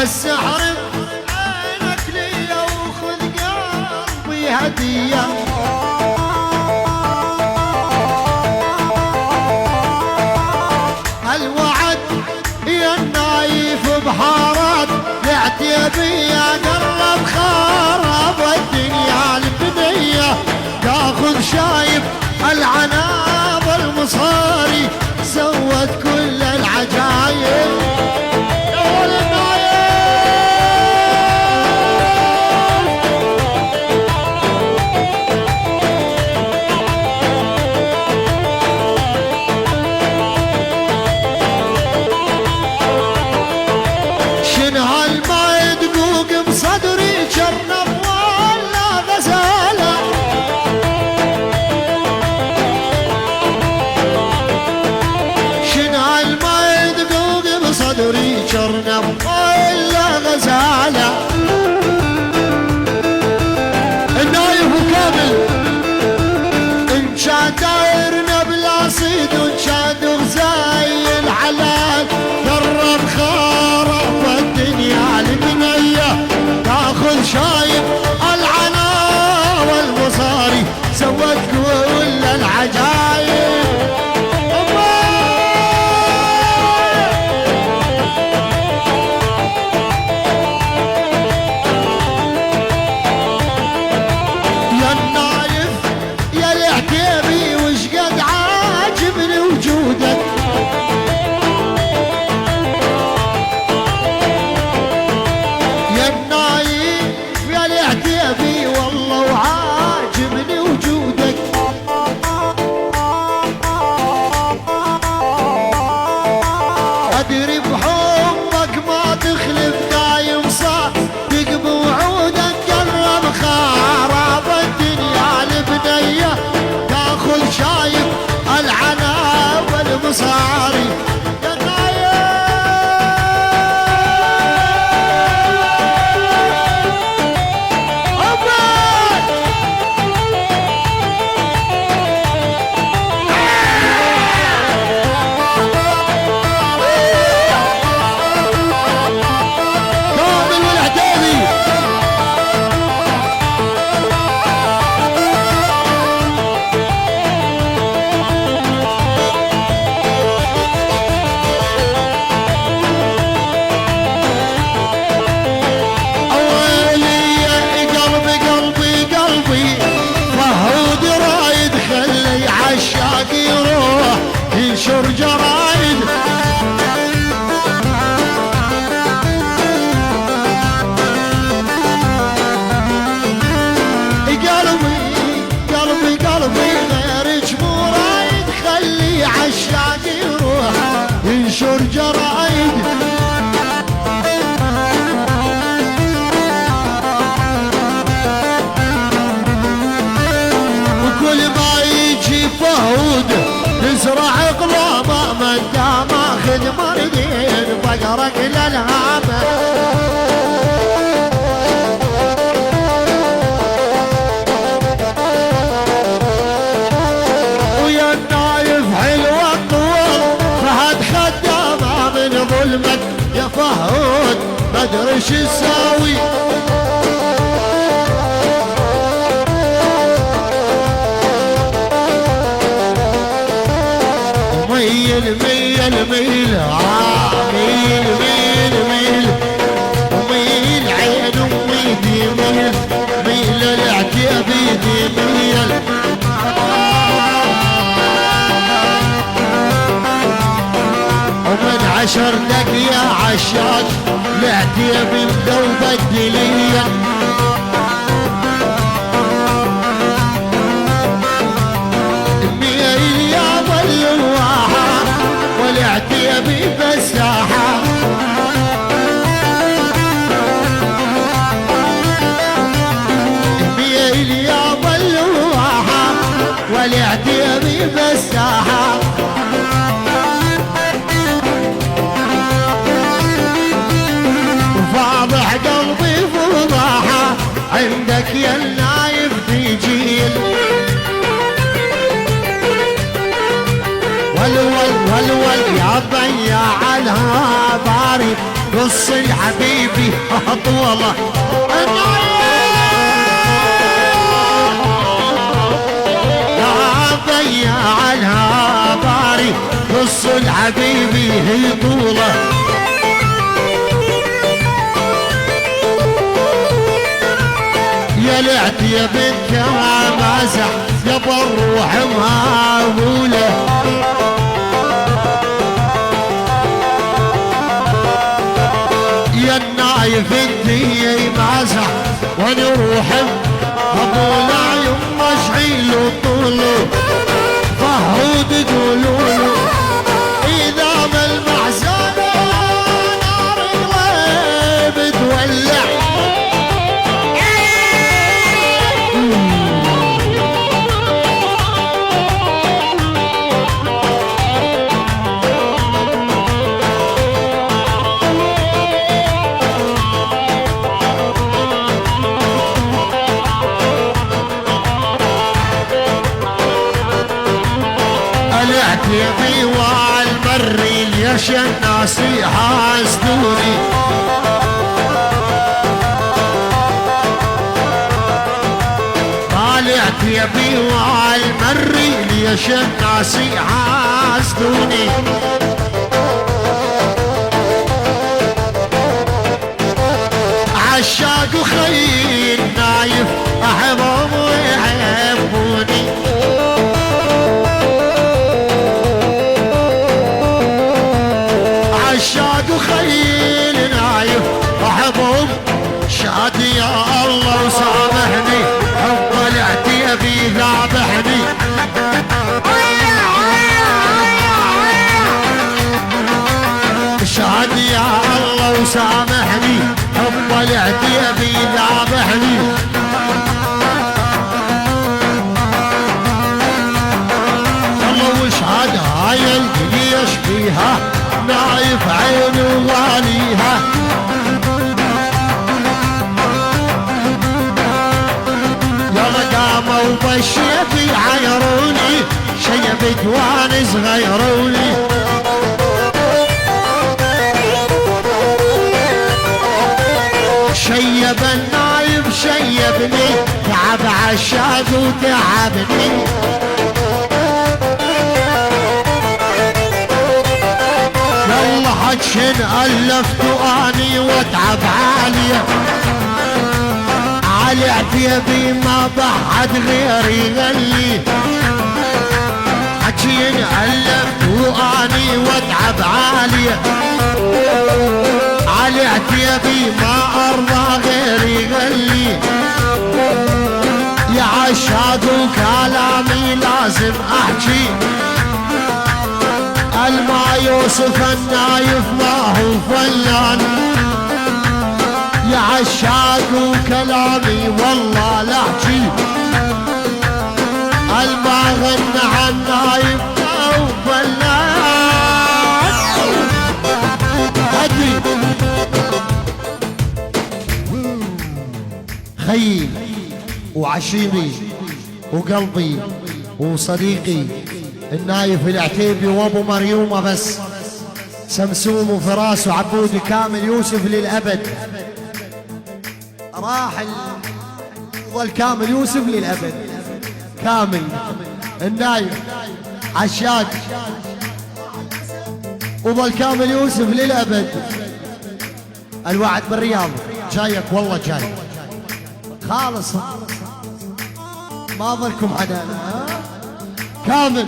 بس احرم عينك لي وخذ قلبي هدية. الوعد يا النايف بحارات العتيبي يا قرب خراب الدنيا البنية، تاخذ شايف العناب المصاري سوت كل العجايب. شرنا ولا غزالة النايف كامل ان كان دايرنا بلا صيد وان كان غزاي الحلال قرب خرب الدنيا البنية، تاخذ شايب العنا والمصاري سوت كل العجايب. صاري يا نايف كامل والعتيبي ينشر جرايد. قلبي غير جمورايد خلي عشاق يروح ينشر جرايد. وكل ما يجي فهود نزرع قلوبه من دام اخذ مريضين بقرق للهامه. ويا النايف حلوه الطول فهد خدامه من ظلمك يا فهود ما ادري شو تساوي. ميل ميل ميل ميل ميل ميل وميل عين ويدي ميل ميل العتيبي دي ميل. ومن عشرتك يا عشاق العتيبي مدوبة الدليل. والعتيبي بالساحة ميل يا بلوحة والعتيبي بالساحة. فاضح قلبي فضاحة عندك يا النايف تجيل. ولول يا بياع الهباري قص حبيبي طوله ضيع الهاباري قص الحبيبي هي طوله يا لعت يا بنت يا مازح يا بالروح مهاوله يا النايف انتي مازح ونروح ابو العيون مشعيل وطوله فهود قولوله اذا ما المحزنه نار الغيب تولع يبي والمري ليش الناس يحاسدوني طالعت يبي والمري ليش الناس يحاسدوني عشاق وخيل نايف احبهم ويحبوني عشاق وخيل نايف احبهم شاد يا الله وسامحني حب العتيبي ذابحني شاد يا الله وسامحني حب العتيبي ذابحني الله وشهد هاي الجيش فيها نايف عين وغاليها يلا قاموا بالشيف عيروني شيب جوانز غيروني شيب النايف شيبني تعب عشاق وتعبني حجن ألفت اني واتعب عالية علي عتيبي ما بعد غيري غلي حجن ألفت اني واتعب عالية علي عتيبي ما ارضى غيري غلي يا عشاق وكلامي لازم احكي الما يوسف النايف ما هو فلان يا عشاق وكلامي والله لا احكي الما غنى عن نايف ما هو فلان هدي خيي وعشيري وقلبي وصديقي النايف العتيبي وابو مريومه بس سمسوم وفراس وعبودي كامل يوسف للابد راح ظل كامل يوسف للابد كامل النايف عشاق وظل كامل يوسف للابد الوعد بالرياض جايك والله جاي خالص ما ظلكم عداله كامل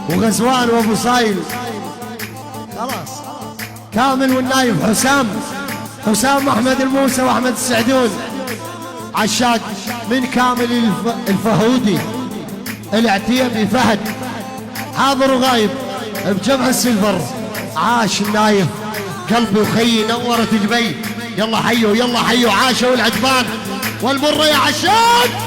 وغزوان وابو صايل خلاص كامل والنايف حسام احمد الموسى واحمد السعدون عشاق من كامل الفهودي العتيبي فهد حاضر وغايب بجمع السلفر عاش النايف قلبي وخيي نورت جبي يلا حيوا عاشوا العجبان والمره يا عشاق